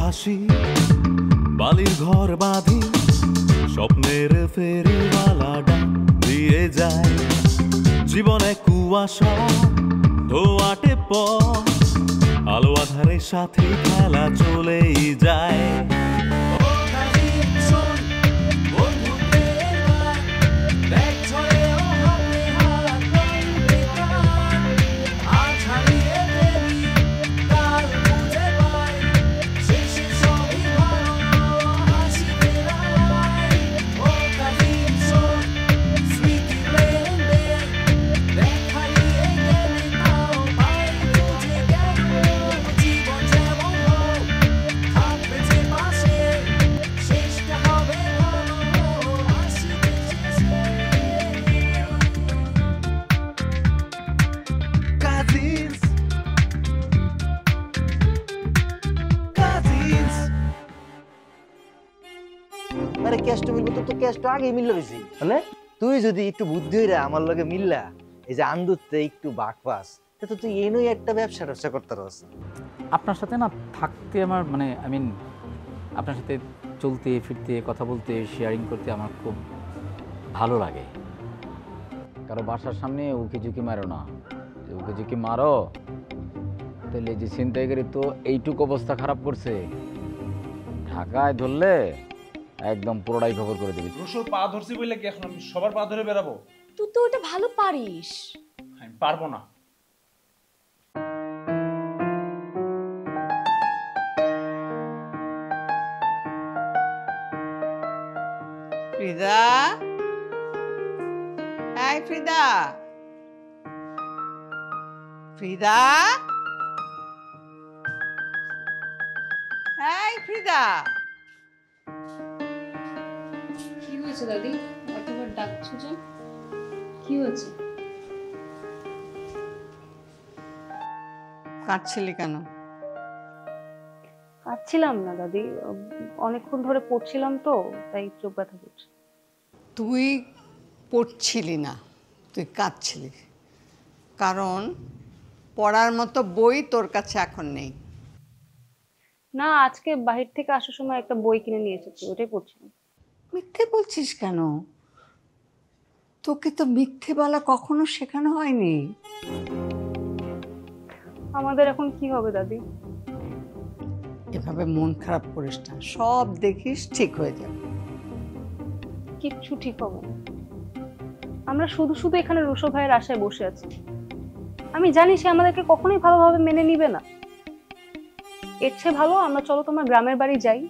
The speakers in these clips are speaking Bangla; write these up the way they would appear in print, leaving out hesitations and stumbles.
ভাসি বালির ঘর বাঁধি স্বপ্নের ফেরিওয়ালাটা দিয়ে যায় জীবনে কুয়াশা ধোয়াটে পথ আলো আধারের সাথে খেলা চলেই যায় আরে ক্যাশটা মিলবো তো ক্যাশটা আগেই মিললো বেশি মানে তুই যদি একটু বুদ্ধি হইরা আমার লগে মিললা এই যে আন্দুরতে একটু বাক পাস তো তুই এনই একটা ব্যবসা করতে পারস আপনার সাথে না থাকতে আমার মানে আই মিন আপনার সাথে চলতে ফিরতে কথা বলতে শেয়ারিং করতে আমার খুব ভালো লাগে কারো বাসার সামনে উকি ঝুঁকি মারো না উকি ঝুঁকি মারো তাহলে যে ছিনতাইকারী তো এইটুকু অবস্থা খারাপ করছে ঢাকায় ধরলে একদম পুরোটাই খবর করে দিবি রুশোর পা ধরছি বলে কি এখন আমি সবার পা ধরে বেরাবো তুই তো ওটা ভালো পারিস আমি পারবো না ফ্রিদা এই ফ্রিদা ফ্রিদা এই ফ্রিদা কি হয়েছে দাদি এতবার ডাকছো যে কি হয়েছে কাঁদছিলি কেন কাঁদছিলাম না দাদি অনেকক্ষণ ধরে পড়ছিলাম তো তাই চোখ ব্যথা করছে তুই পড়ছিলি না তুই কাঁদছিলি কারণ পড়ার মতো বই তোর কাছে এখন নেই না আজকে বাহির থেকে আসার সময় একটা বই কিনে নিয়ে এসেছি ওটাই পড়ছিলাম মিথ্যে বলছিস কেন তোকে তো মিথ্যে বলা কখনো শেখানো হয়নি আমাদের এখন কি হবে দাদি এভাবে মন খারাপ করিস না সব দেখিস ঠিক হয়ে যাবে কিচ্ছু ঠিক হবে না আমরা শুধু শুধু এখানে রুশো ভাইয়ের আশায় বসে আছি আমি জানি সে আমাদেরকে কখনোই ভালোভাবে মেনে নিবে না এর চেয়ে ভালো আমরা চলো তোমার গ্রামের বাড়ি যাই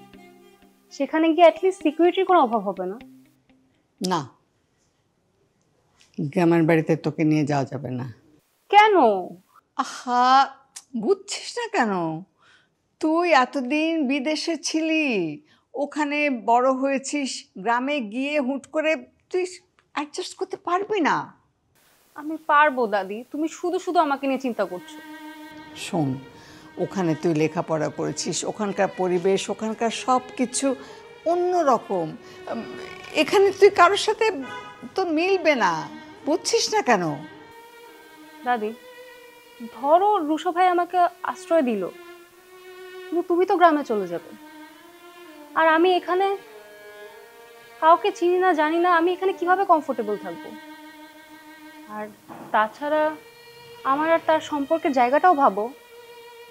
সেখানে গিয়ে অ্যাটলিস্ট সিকিউরিটির কোনো অভাব হবে না না গ্রামের বাড়িতে তোকে নিয়ে যাওয়া যাবে না কেন আহা বুঝছিস না কেন তুই এতদিন বিদেশে ছিলি ওখানে বড় হয়েছিস গ্রামে গিয়ে হুট করে তুই অ্যাডজাস্ট করতে পারবি না আমি পারবো দাদি তুমি শুধু শুধু আমাকে নিয়ে চিন্তা করছো শোন ওখানে তুই লেখাপড়া করেছিস ওখানকার পরিবেশ ওখানকার সব কিছু অন্যরকম এখানে তুই কারোর সাথে তো মিলবে না বুঝছিস না কেন দাদি ধরো রুশো ভাই আমাকে আশ্রয় দিল কিন্তু তুমি তো গ্রামে চলে যাবে আর আমি এখানে কাউকে চিনি না জানি না আমি এখানে কিভাবে কমফোর্টেবল থাকবো আর তাছাড়া আমার আর তার সম্পর্কে জায়গাটাও ভাবো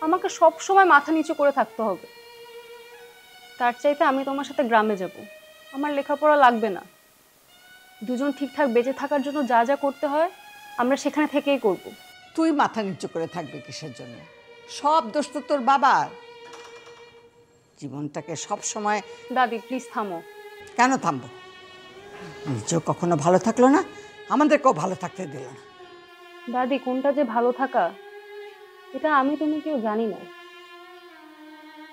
আমাকে সব সময় মাথা নিচু করে থাকতে হবে তার চাইতে আমি তোমার সাথে গ্রামে যাব আমার লেখাপড়া লাগবে না দুজন ঠিকঠাক বেঁচে থাকার জন্য যা যা করতে হয় আমরা সেখানে থেকেই করব তুই মাথা নিচু করে থাকবে কিসের জন্য সব দোষ তো তোর বাবার জীবনটাকে সব সময় দাদি প্লিজ থামো কেন থামবো নিজেও কখনো ভালো থাকলো না আমাদেরকেও ভালো থাকতে দিল না দাদি কোনটা যে ভালো থাকা এটা আমি তুমি কেউ জানি না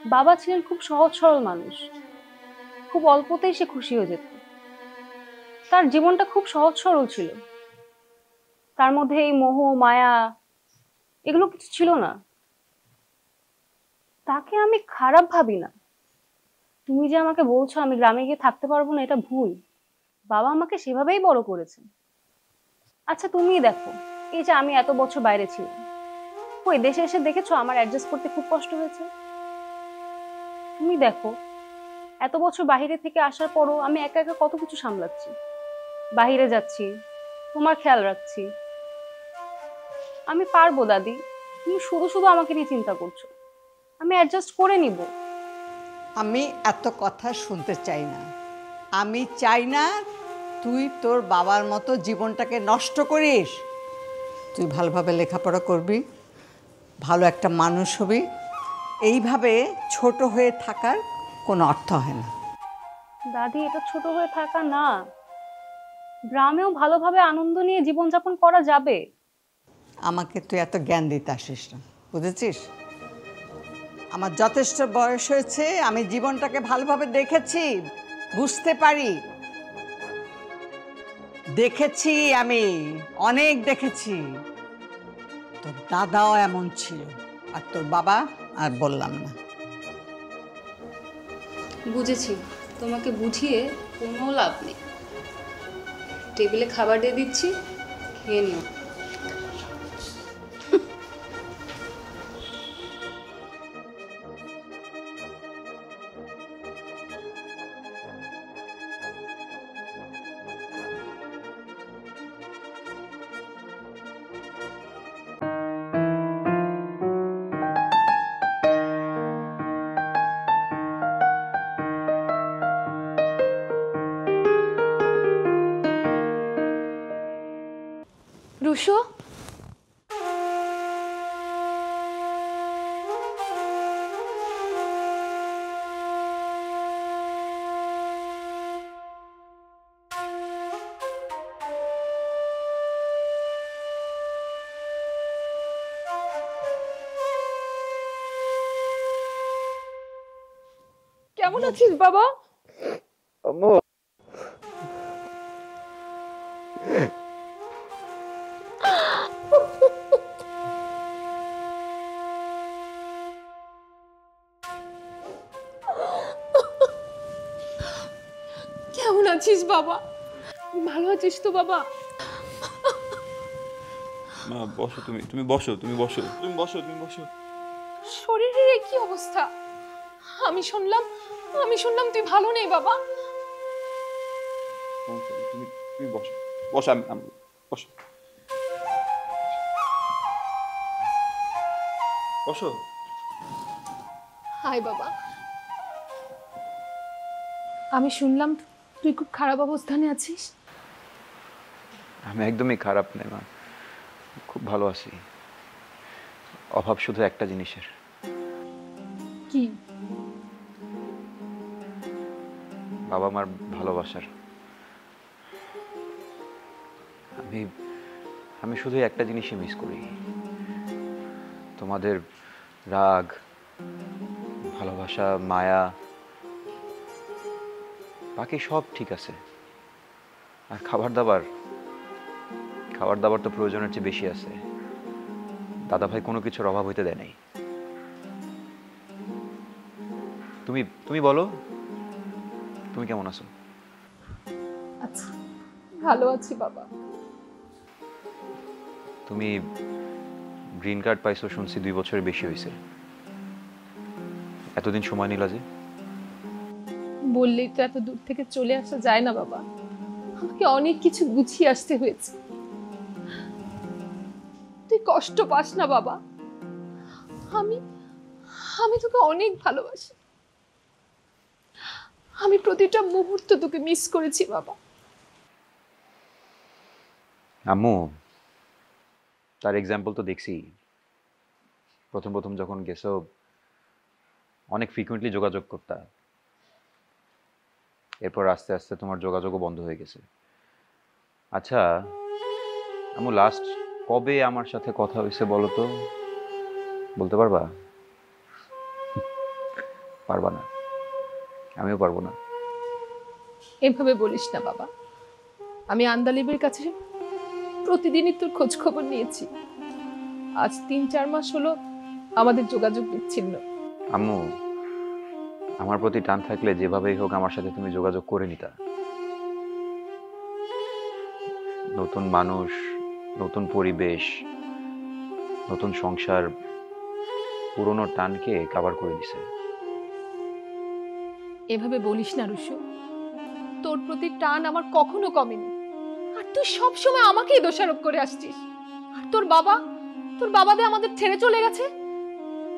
বাবা ছিলেন খুব সহজ সরল মানুষ খুব অল্পতেই সে খুশি হয়ে যেত তার জীবনটা খুব সহজ সরল ছিল তার মধ্যে এই মোহ মায়া এগুলো কিছু ছিল না তাকে আমি খারাপ ভাবি না তুমি যে আমাকে বলছো আমি গ্রামে গিয়ে থাকতে পারবো না এটা ভুল বাবা আমাকে সেভাবেই বড় করেছেন আচ্ছা তুমিই দেখো এই যে আমি এত বছর বাইরে ছিলাম ওই দেশে এসে দেখেছো আমার অ্যাডজাস্ট করতে খুব কষ্ট হয়েছে তুমি দেখো, এত বছর বাইরে থেকে আসার পরও আমি একা একা কত কিছু সামলাচ্ছি। বাইরে যাচ্ছি, তোমার খেয়াল রাখছি। আমি পারবো দাদি, তুমি শুধু শুধু আমাকে নিয়ে চিন্তা করছো। আমি অ্যাডজাস্ট করে নিব। আমি এত কথা শুনতে চাই না। আমি চাই না তুই তোর বাবার মতো জীবনটাকে নষ্ট করিস। তুই ভালোভাবে লেখাপড়া করবি, ভালো একটা মানুষ হবি। এইভাবে ছোট হয়ে থাকার কোনো অর্থ হয় না। দাদি, এটা ছোট হয়ে থাকা না। গ্রামেও ভালোভাবে আনন্দ নিয়ে জীবনযাপন করা যাবে। আমাকে তুই এত জ্ঞান দিতে আসিস না, বুঝেছিস? আমার যথেষ্ট বয়স হয়েছে, আমি জীবনটাকে ভালোভাবে দেখেছি, বুঝতে পারি। দেখেছি, আমি অনেক দেখেছি। তোর দাদাও এমন ছিল, আর তোর বাবা আর বললাম না। বুঝেছি, তোমাকে বুঝিয়ে কোনো লাভ নেই। টেবিলে খাবার দিয়ে দিচ্ছি, খেয়ে নিও। রুশো, কেমন আছিস বাবা? কেমন আছিস বাবা? ভালো আছিস তো বাবা? মা বসো, তুমি বসো, তুমি বসো, তুমি বসো, তুমি বসো। শরীরের এই কি অবস্থা? আমি শুনলাম তুই ভালো নেই বাবা। তুমি তুমি বসো, বসো, আমি বসো, বসো। হাই বাবা, আমি শুনলাম তুই খুব খারাপ অবস্থানে আছিস। আমি একদমই খারাপ নেই মা, খুব ভালো আছি। অভাব শুধু একটা জিনিসের। কি? বাবা মার ভালোবাসার। আমি শুধু একটা জিনিসই মিস করি, তোমাদের রাগ, ভালোবাসা, মায়া। বাকি সব ঠিক আছে। আর খাবার দাবার তো প্রয়োজনের চেয়ে বেশি আছে। দাদা ভাই কোনো কিছুর অভাব হইতে দেয় নাই। তুমি বলো, তুমি কেমন আছো? আচ্ছা, ভালো আছি বাবা। তুমি গ্রিন কার্ড পাইছো শুনছি 2 বছরের বেশি হয়েছে। এতদিন সময় নিলা যে? বললেই তো এত দূর থেকে চলে আসা যায় না বাবা। আমাকে অনেক কিছু গুছিয়ে আসতে হয়েছে। তুই কষ্ট পাস না বাবা। আমি তোকে অনেক ভালোবাসি। আমি প্রতিটা মুহূর্ত তোকে মিস করেছি বাবা। আম্মু, তার এক্সাম্পল তো দেখছি। প্রথম যখন গেছো অনেক ফ্রিকুয়েন্টলি যোগাযোগ করতা, এরপর আস্তে আস্তে তোমার যোগাযোগও বন্ধ হয়ে গেছে। আচ্ছা আম্মু, লাস্ট কবে আমার সাথে কথা হয়েছে বলো তো? বলতে পারবা? পারবা না, আমিও পারবো না। এভাবে বলিস না বাবা। আমি আন্দালিবের কাছে প্রতিদিনই তোর খোঁজ খবর নিয়েছি। আজ 3-4 মাস হলো আমাদের যোগাযোগ বিচ্ছিন্ন। আম্মু, আমার প্রতি টান থাকলে যেভাবেই হোক আমার সাথে তুমি যোগাযোগ করে নিতা। নতুন মানুষ, নতুন পরিবেশ, নতুন সংসার পুরনো টানকে কাভার করে দিছে। এভাবে বলিস না রুশু, তোর প্রতি টান আমার কখনো কমেনি, আর তুই সবসময় আমাকেই দোষারোপ করে আসছিস। আর তোর বাবা দে আমাদের ছেড়ে চলে গেছে,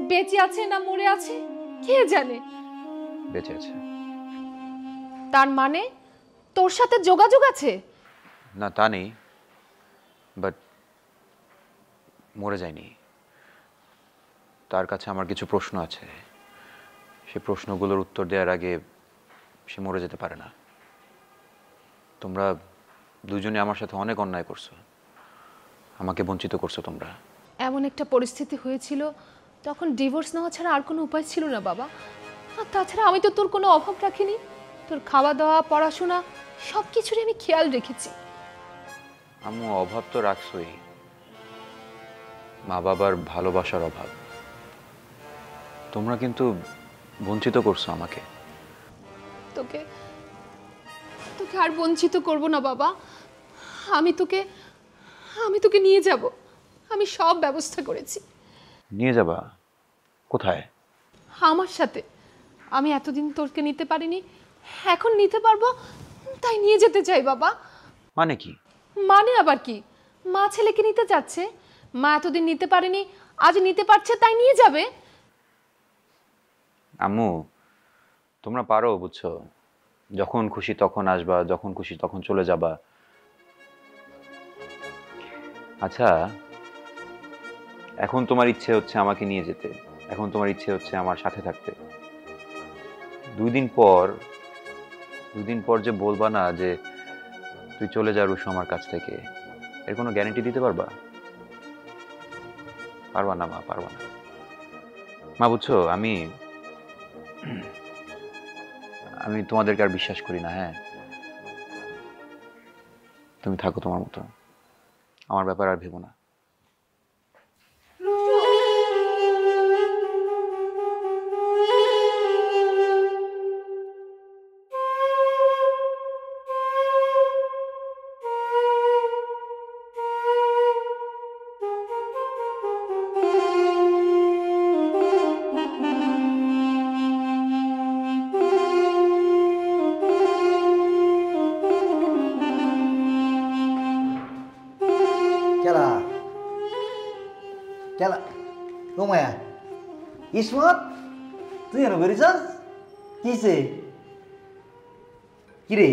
বেঁচে আছে না মরে আছে কে জানে। বেঁচে আছে। তার মানে তোর সাথে যোগাযোগ আছে? না তা নেই, বাট মরে যায়নি। তার কাছে আমার কিছু প্রশ্ন আছে, সে প্রশ্নগুলোর উত্তর দেওয়ার আগে সে মরে যেতে পারে না। তোমরা দুজনে আমার সাথে অনেক অন্যায় করছো, আমাকে বঞ্চিত করছো তোমরা। এমন একটা পরিস্থিতি হয়েছিল, তখন ডিভোর্স নেওয়া ছাড়া আর কোনো উপায় ছিল না বাবা। আর তাছাড়া আমি তো তোর কোনো অভাব রাখিনি, তোর খাওয়া দাওয়া পড়াশোনা সব কিছুরই আমি খেয়াল রেখেছি। আম্মু অভাব তো রাখছোই, মা বাবার ভালোবাসার অভাব। তোমরা কিন্তু বঞ্চিত করছো আমাকে। তোকে আর বঞ্চিত করব না বাবা। আমি তোকে নিয়ে যাব, আমি সব ব্যবস্থা করেছি। নিয়ে যাবা কোথায়? আমার সাথে। আমি এতদিন তোকে নিতে পারিনি, এখন নিতে পারবো, তাই নিয়ে যেতে চাই বাবা। মানে কি? মানে আবার কি? মা ছেলেকে নিতে যাচ্ছে, মা এতদিন নিতে পারেনি, আজ নিতে পারছে, তাই নিয়ে যাবে। আম্মু তোমরা পারো, বুঝছো, যখন খুশি তখন আসবা, যখন খুশি তখন চলে যাবা। আচ্ছা, এখন তোমার ইচ্ছে হচ্ছে আমাকে নিয়ে যেতে, এখন তোমার ইচ্ছে হচ্ছে আমার সাথে থাকতে। দুই দিন পর যে বলবা না যে তুই চলে যা রুশু আমার কাছ থেকে, এর কোনো গ্যারান্টি দিতে পারবা? পারবা না মা, পারবা না মা। বুঝছো, আমি তোমাদেরকে আর বিশ্বাস করি না। হ্যাঁ, তুমি থাকো তোমার মতো, আমার ব্যাপার আর ভেবো না। কেলা কেলা ও মায়া, ইসমত তুই এনে বেরিয়েছস? কিসে কিরে,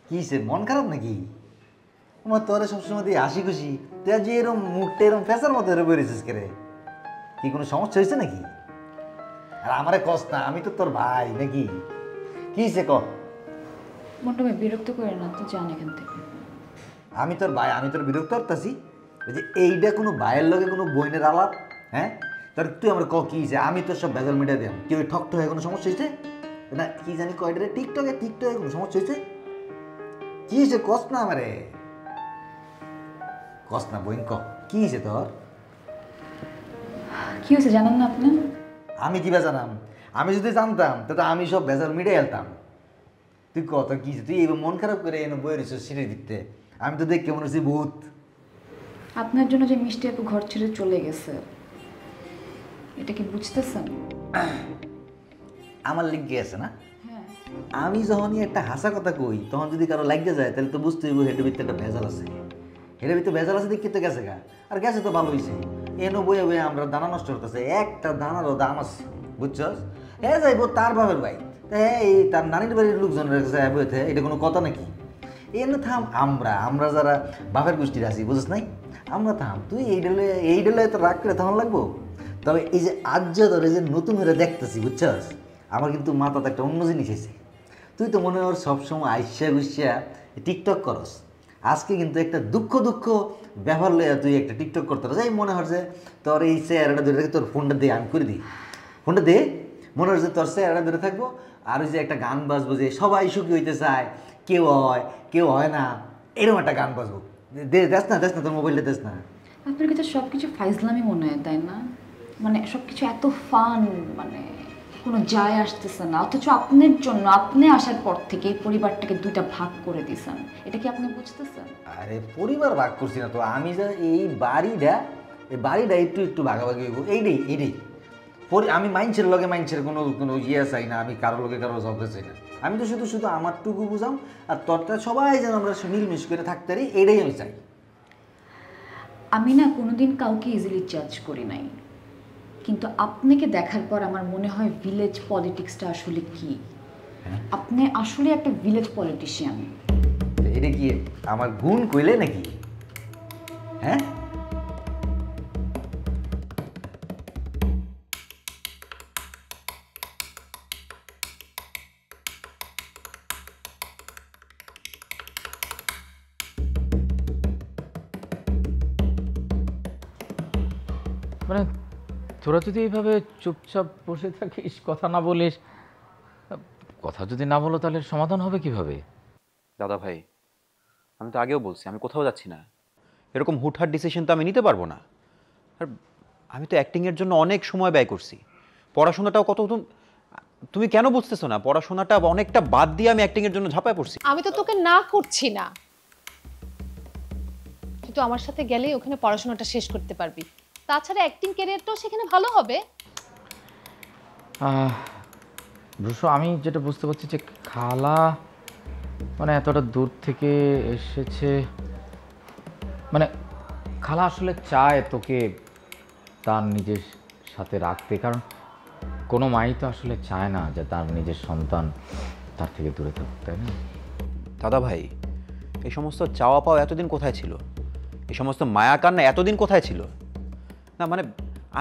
কিসে মন খারাপ নাকি? আমার তোরে সবসময় দিয়ে হাসি খুশি, তুই আজ এরম মুখটা এরম ফেসার মতো এরম বেরিয়েছিস কেরে? কি কোনো সমস্যা হয়েছে নাকি? আর আমারে কস না, আমি তো তোর ভাই নাকি? কিসে ক? মোটামুটি বিরক্ত করে না তো, জান এখান থেকে। আমি তোর ভাই, আমি তোর বিরক্ত করতেছি? ওই যে এইটা কোনো ভাইয়ের লগে কোনো বইনের আলাপ? হ্যাঁ, তার তুই আমার ক কি হয়েছে? আমি তোর সব ভেজাল মিডিয়া দিলাম, কি ওই ঠক ঠকে কোনো সমস্যা হয়েছে না? কি জানি কয়টারে টিকটকে কোনো সমস্যা হয়েছে? কি হয়েছে কস না আমারে, কস না বইন, ক কি হয়েছে তোর? কি হয়েছে জানেন না আপনি? আমি কি জানাম? আমি যদি জানতাম তাহলে আমি সব ভেজাল মিডিয়া এলতাম। তুই কত কি হয়েছে? তুই এবার মন খারাপ করে এনে বই রয়েছিস সিঁড়ি দিতে, আমি তো দেখে মনে হচ্ছি ভূত। আপনার জন্য যে মিষ্টি আপু ঘর ছেড়ে চলে গেছে, এটা কি বুঝতেছেন? আমার লিঙ্কে আছে না? হ্যাঁ। আমি যখনই একটা হাসা কথা কই, তখন যদি কারো লাগিয়ে যায় তাহলে তো বুঝতে হইব হেঁটে ভিতরে একটা ভেজাল আছে। হেঁটে ভিতরে ভেজাল আছে দেখতে তো গেছে গা, আর গেছে তো ভালো হয়েছে। এনো বইয়ে বইয়ে আমরা দানা নষ্ট করতেছে, একটা দানারও দাম আছে, বুঝছস? হ্যাঁ যাইব তার বাপের ভাই, হ্যাঁ এই তার নানির বাড়ির লোকজনের কাছে বইতে, এটা কোনো কথা নাকি? এনে থাম, আমরা যারা বাপের গোষ্ঠীর আছি, বুঝছ নাই? আমরা থাম, তুই এই ডেলে তো রাগ করে থামান লাগবো। তবে এই যে আজ ধরে যে নতুন হয়ে দেখতেছি, বুঝছস, আমার কিন্তু মাথাতে একটা অন্য জিনিস এসে। তুই তো মনে হয় সবসময় আইসা গুসিয়া টিকটক করস, আজকে কিন্তু একটা দুঃখ ব্যাপার লইয়া তুই একটা টিকটক করতে পারস। এই মনে হয় যে তোর এই চেয়ারটা ধরে রেখে তোর ফোনটা দিয়ে আমি করে দিই, ফোনটা দে, মনে হয় যে তোর চেয়ারটা ধরে থাকবো, আর ওই যে একটা গান বাজবো যে সবাই সুখী হইতে চায়, কেউ হয় না, এরকম একটা গান বাজবো। দেখ না তোর মোবাইলটা দেখ না। আপনার কাছে সব কিছু ফাইজলামি মনে হয়, তাই না? মানে সব কিছু এত ফান, মানে কোনো যায় আসতেছে না, অথচ আপনার জন্য আপনি আসার পর থেকে এই পরিবারটাকে দুইটা ভাগ করে দিয়েছেন। এটা কি আপনি বুঝতেছেন? আরে পরিবার ভাগ করছি না তো, আমি যা এই বাড়িটা একটু ভাগাভাগি হইব, এইটাই আমি মাইন্ডসের লগে মাইন্ডসের কোনো কোনো ইয়ে চাই না, আমি কারো লগে কারো ঝগড়া চাই না। আমি তো শুধু শুধু আমারটুকু বুঝাম আর তোরটা সবাই যেন আমরা মিলমিশ করে থাকতে পারি, এটাই আমি চাই। আমি না কোনোদিন কাউকে ইজিলি জাজ করি নাই, কিন্তু আপনাকে দেখার পর আমার মনে হয় ভিলেজ পলিটিক্সটা আসলে কি। আপনি আসলে একটা ভিলেজ পলিটিশিয়ান। এটা কি আমার গুণ কইলে নাকি? হ্যাঁ, মানে তোরা যদি এইভাবে চুপচাপ বসে থাকিস, কথা না বলিস, কথা যদি না বলো তাহলে সমাধান হবে কিভাবে? দাদা ভাই, আমি তো আগেও বলছি আমি কোথাও যাচ্ছি না। এরকম হুটহাট ডিসিশন তো আমি নিতে পারবো না। আর আমি তো অ্যাক্টিংয়ের জন্য অনেক সময় ব্যয় করছি, পড়াশোনাটাও কত। তুমি কেন বুঝতেছো না? পড়াশোনাটা অনেকটা বাদ দিয়ে আমি অ্যাক্টিংয়ের জন্য ঝাঁপায় পড়ছি। আমি তো তোকে না করছি না, তুই তো আমার সাথে গেলেই ওখানে পড়াশোনাটা শেষ করতে পারবি, তাছাড়া অ্যাক্টিং ক্যারিয়ারটাও সেখানে ভালো হবে। রুশো, আমি যেটা বুঝতে পারছি যে খালা মানে এতটা দূর থেকে এসেছে, মানে খালা আসলে চায় তোকে তার নিজের সাথে রাখতে, কারণ কোনো মাই তো আসলে চায় না যে তার নিজের সন্তান তার থেকে দূরে থাকুক, তাই না? দাদা ভাই, এই সমস্ত চাওয়া পাওয়া এতদিন কোথায় ছিল? এই সমস্ত মায়া কান্না এতদিন কোথায় ছিল? না মানে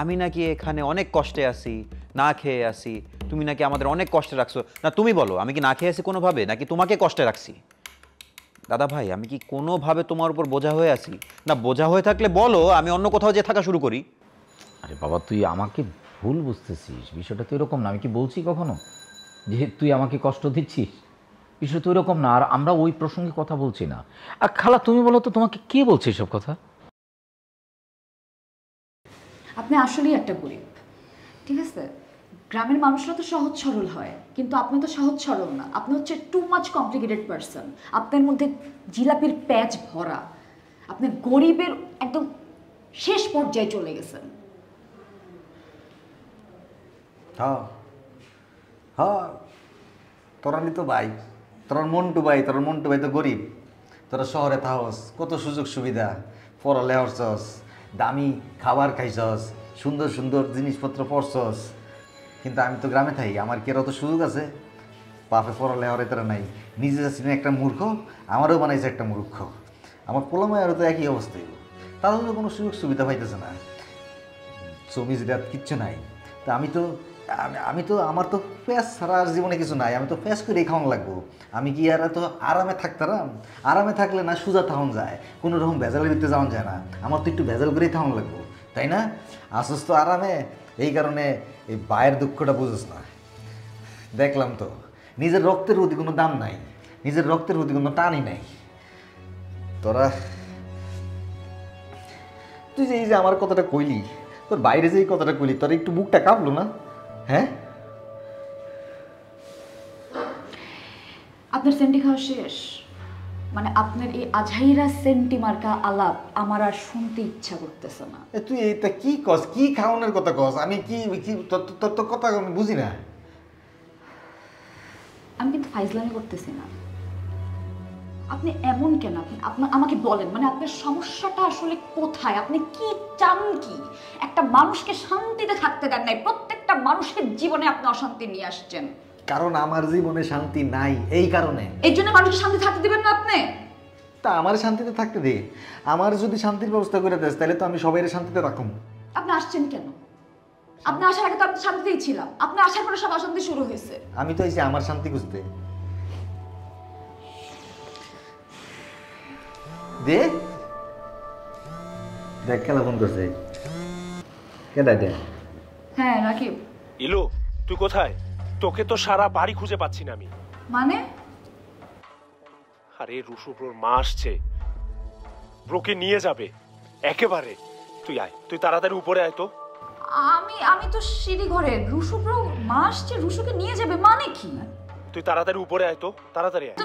আমি নাকি এখানে অনেক কষ্টে আছি, না খেয়ে আসি, তুমি নাকি আমাদের অনেক কষ্টে রাখছো। না তুমি বলো, আমি কি না খেয়ে আছি কোনোভাবে, নাকি তোমাকে কষ্টে রাখছি? দাদা ভাই, আমি কি কোনোভাবে তোমার উপর বোঝা হয়ে আছি? না বোঝা হয়ে থাকলে বলো, আমি অন্য কোথাও যে থাকা শুরু করি। আরে বাবা, তুই আমাকে ভুল বুঝতেছিস, বিষয়টা তো এরকম না। আমি কি বলছি কখনো যে তুই আমাকে কষ্ট দিচ্ছিস? বিষয় তো এরকম না, আর আমরা ওই প্রসঙ্গে কথা বলছি না। আর খালা, তুমি বলো তো, তোমাকে কে বলছে এসব কথা? আপনি আসলেই একটা গরিব, ঠিক আছে? গ্রামের মানুষরা তো সহজ সরল হয়, কিন্তু আপনি তো সহজ সরল না। আপনি হচ্ছে টু মাচ কমপ্লিকেটেড পারসন। আপনার মধ্যে জিলাপির প্যাচ ভরা। আপনি গরিবের একদম শেষ পর্যায়ে চলে গেছেন। হ্যাঁ হ্যাঁ, তোরানি তো ভাই, তোর মন্টু ভাই তো গরিব। তোরা শহরে থাকস, কত সুযোগ সুবিধা, পড়ালেখা করছস, দামি খাবার খাইছস, সুন্দর সুন্দর জিনিসপত্র পড়ছস। কিন্তু আমি তো গ্রামে থাকি, আমার কি অত সুযোগ আছে? বাপে পড়ালেখার এতটা নাই, নিজে যাচ্ছি না একটা মূর্খ, আমারও বানাইছে একটা মূর্খ। আমার পোলামায়েরও তো একই অবস্থায়, তাহলে কোনো সুযোগ সুবিধা পাইতেছে না, জমি জায়গা কিচ্ছু নাই। তা আমি তো আমার তো ফ্যাস ছাড়া আর জীবনে কিছু নাই, আমি তো ফ্যাস করেই খাওয়ান লাগবো। আমি কি আর তো আরামে থাকতাম? আরামে থাকলে না সোজা থাকুন যায়, কোনো রকম ভেজালের ভিতরে যাওয়া যায় না। আমার তো একটু ভেজাল করেই থাকুন লাগবো, তাই না? আসস তো আরামে, এই কারণে এই বায়ের দুঃখটা বুঝোস না। দেখলাম তো, নিজের রক্তের প্রতি কোনো দাম নাই, নিজের রক্তের প্রতি কোনো টানই নাই। তোরা তুই যে এই যে আমার কথাটা কইলি, তোর বাইরে যে এই কথাটা কইলি, তোর একটু বুকটা কাঁপলো না? হ্যাঁ, আপনার সেন্টি খাওয়া শেষ? মানে আপনার এই আজহাইরা সেন্টি মার্কা আলাপ আমার আর শুনতে ইচ্ছা করতেছে না। তুই এটা কি কস? কি খাওয়ানোর কথা কস? আমি কি তোর কথা আমি বুঝি না। আমি কিন্তু ফাইজলামি করতেছি না। আপনি এমন কেন? আপনি আমাকে বলেন, মানে আপনার সমস্যাটা আসলে কোথায়? আপনি কি চান? কি একটা মানুষকে শান্তিতে থাকতে দেন নাই, প্রত্যেকটা মানুষের জীবনে আপনি অশান্তি নিয়ে আসছেন। কারণ আমার জীবনে শান্তি নাই, এই কারণে। এই জন্য মানুষকে শান্তি থাকতে দিবেন না আপনি? তা আমার শান্তিতে থাকতে দে। আমার যদি শান্তির ব্যবস্থা করে দেস, তাহলে তো আমি সবাই শান্তিতে রাখুন। আপনি আসছেন কেন? আপনি আসার আগে তো আমি শান্তিতেই ছিলাম, আপনি আসার পরে সব অশান্তি শুরু হয়েছে। আমি তো এসে আমার শান্তি খুঁজতে। দে দেখ, খেলা ফোন করছে। কেডা দে? হ্যাঁ রাকিব। ইলু, তুই কোথায়? তোকে তো সারা বাড়ি খুঁজে পাচ্ছি না আমি। মানে? আরে রুশু ব্রোর মা আসছে, ব্রোকে নিয়ে যাবে একেবারে। তুই আয়, তুই তাড়াতাড়ি উপরে আয় তো। আমি তো সিঁড়ি ঘরে। রুশু ব্রো মা আসছে, রুশুকে নিয়ে যাবে মানে কি? তুই তাড়াতাড়ি উপরে আয় তো, তাড়াতাড়ি আয়।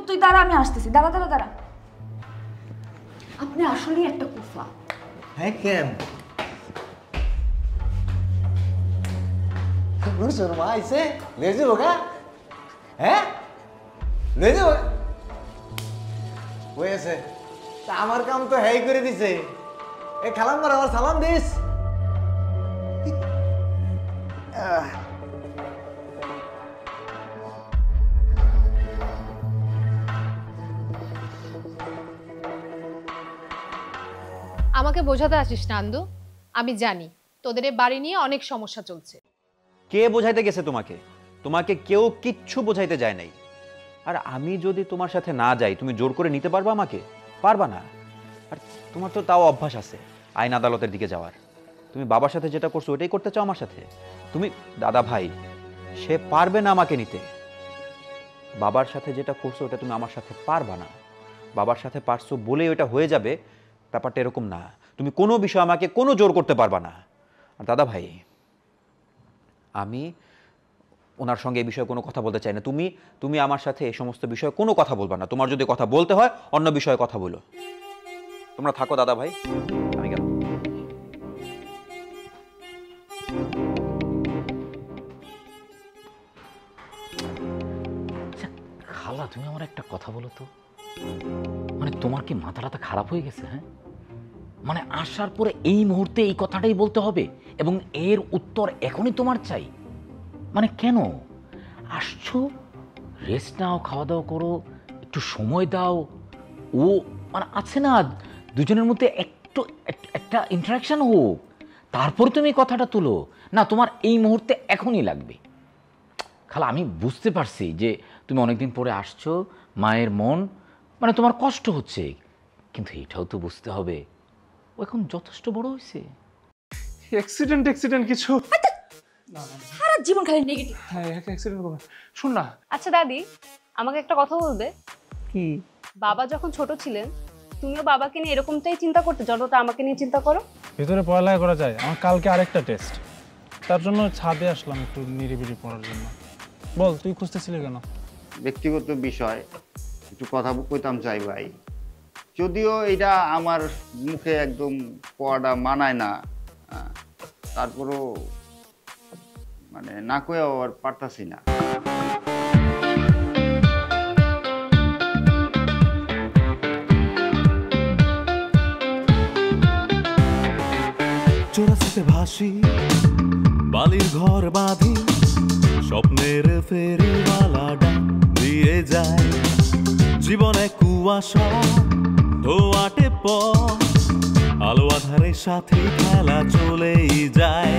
তুই দাঁড়া, আমি আসতেছি। দাঁড়া। আপনি আসলেই একটা কুফা। হ্যাঁ, কেন? নুরসুর মা আইছে লয়ে যাবো গা হ্যাঁ লয়ে যাবো হয়েছে তা আমার কাম তো হ্যাই করে দিছে এ খালাম্বার আমার সালাম দিস আমাকে বোঝাতে আসিস না আন্দু, আমি জানি তোদের এই বাড়ি নিয়ে অনেক সমস্যা চলছে। কে বোঝাইতে গেছে তোমাকে? তোমাকে কেউ কিচ্ছু বোঝাইতে যায় নাই। আর আমি যদি তোমার সাথে না যাই তুমি জোর করে নিতে পারবা আমাকে? পারবা না। আর তোমার তো তাও অভ্যাস আছে আইন আদালতের দিকে যাওয়ার। তুমি বাবার সাথে যেটা করছো ওটাই করতে চাও আমার সাথে? তুমি দাদা ভাই, সে পারবে না আমাকে নিতে। বাবার সাথে যেটা করছো ওটা তুমি আমার সাথে পারবা না। বাবার সাথে পারছো বলেই ওটা হয়ে যাবে, ব্যাপারটা এরকম না। তুমি কোনো বিষয় আমাকে কোনো জোর করতে পারবা না। আর দাদা ভাই, আমি ওনার সঙ্গে এই বিষয়ে কোনো কথা বলতে চাই না। তুমি আমার সাথে এই সমস্ত বিষয়ে কোনো কথা বলবা না। তোমার যদি কথা বলতে হয় অন্য বিষয়ে কথা বলো। তোমরা থাকো দাদা ভাই, আমি গেলাম। খালা, তুমি আমার একটা কথা বলো তো, মানে তোমার কি মাথাটা খারাপ হয়ে গেছে? হ্যাঁ, মানে আসার পরে এই মুহূর্তে এই কথাটাই বলতে হবে এবং এর উত্তর এখনই তোমার চাই? মানে কেন আসছো? রেস্ট নাও, খাওয়া দাওয়া করো, একটু সময় দাও। ও মানে আছে না, দুজনের মধ্যে একটা ইন্টারাকশন হোক, তারপর তুমি এই কথাটা তুলো না। তোমার এই মুহূর্তে এখনই লাগবে। খালা, আমি বুঝতে পারছি যে তুমি অনেকদিন পরে আসছো, মায়ের মন, মানে তোমার কষ্ট হচ্ছে, কিন্তু এটাও তো বুঝতে হবে ও এখন যথেষ্ট বড় হয়েছে। অ্যাক্সিডেন্ট কিছু সারা জীবন খালি নেগেটিভ। হ্যাঁ, অ্যাক্সিডেন্ট করবে। শুন না। আচ্ছা দাদি, আমাকে একটা কথা বলবে? কি? বাবা যখন ছোট ছিলেন তুমিও বাবাকে নিয়ে এরকমটাই চিন্তা করতে যতটা আমাকে নিয়ে চিন্তা করো? ভিতরে পড়ালেখা করা যায়, আমার কালকে আরেকটা টেস্ট, তার জন্য ছাদে আসলাম একটু নিরিবিলি পড়ার জন্য। বল, তুই খুঁজতেছিলি কেন? ব্যক্তিগত বিষয় একটু কথা কইতাম চাই ভাই। যদিও এটা আমার মুখে একদম পড়াটা মানায় না, তারপরও মানে না কয়েও আর পারতাছি না। চোরাস্তে ভাসি, বালির ঘর বাঁধি, স্বপ্নের ফেরিওয়ালাটা দিয়ে যায়। জীবনে কুয়াশা ধোয়াটে পথ, আলো আধারের সাথে খেলা চলেই যায়।